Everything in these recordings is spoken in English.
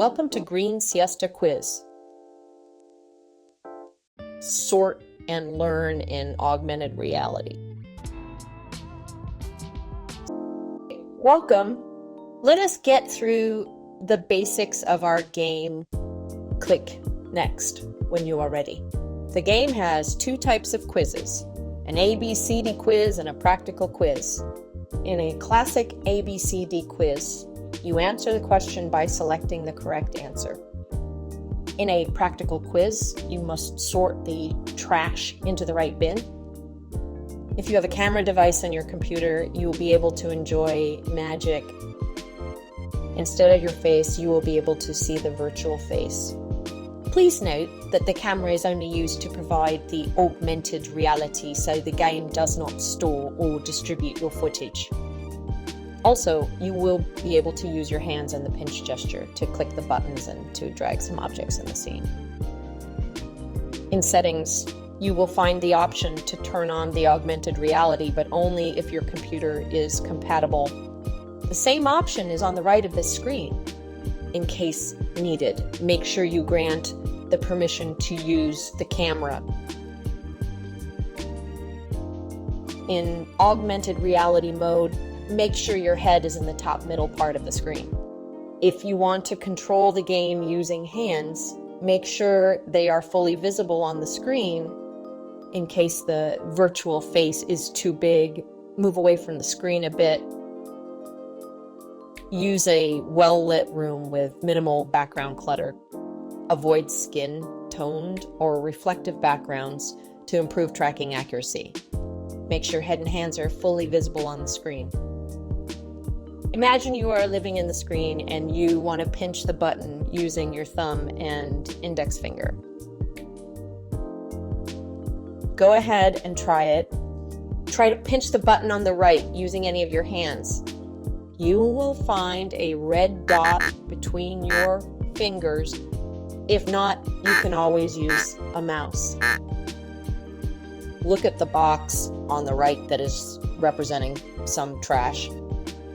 Welcome to Green Siesta Quiz. Sort and learn in augmented reality. Welcome. Let us get through the basics of our game. Click Next when you are ready. The game has two types of quizzes, an ABCD quiz and a practical quiz. In a classic ABCD quiz, you answer the question by selecting the correct answer. In a practical quiz, you must sort the trash into the right bin. If you have a camera device on your computer, you will be able to enjoy magic. Instead of your face, you will be able to see the virtual face. Please note that the camera is only used to provide the augmented reality, so the game does not store or distribute your footage. Also, you will be able to use your hands and the pinch gesture to click the buttons and to drag some objects in the scene. In settings, you will find the option to turn on the augmented reality, but only if your computer is compatible. The same option is on the right of this screen. In case needed, make sure you grant the permission to use the camera. In augmented reality mode, make sure your head is in the top middle part of the screen. If you want to control the game using hands, make sure they are fully visible on the screen. In case the virtual face is too big, move away from the screen a bit. Use a well-lit room with minimal background clutter. Avoid skin-toned or reflective backgrounds to improve tracking accuracy. Make sure head and hands are fully visible on the screen. Imagine you are living in the screen and you want to pinch the button using your thumb and index finger. Go ahead and try it. Try to pinch the button on the right using any of your hands. You will find a red dot between your fingers. If not, you can always use a mouse. Look at the box on the right that is representing some trash.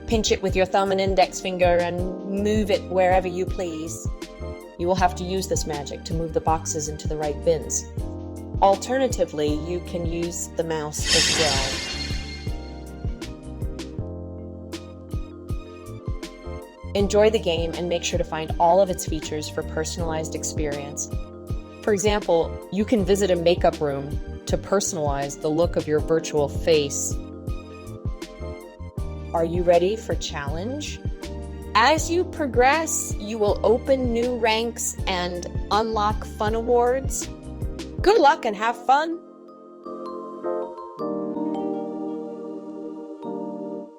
Pinch it with your thumb and index finger and move it wherever you please. You will have to use this magic to move the boxes into the right bins. Alternatively, you can use the mouse as well. Enjoy the game and make sure to find all of its features for personalized experience. For example, you can visit a makeup room to personalize the look of your virtual face. Are you ready for challenge? As you progress, you will open new ranks and unlock fun awards. Good luck and have fun!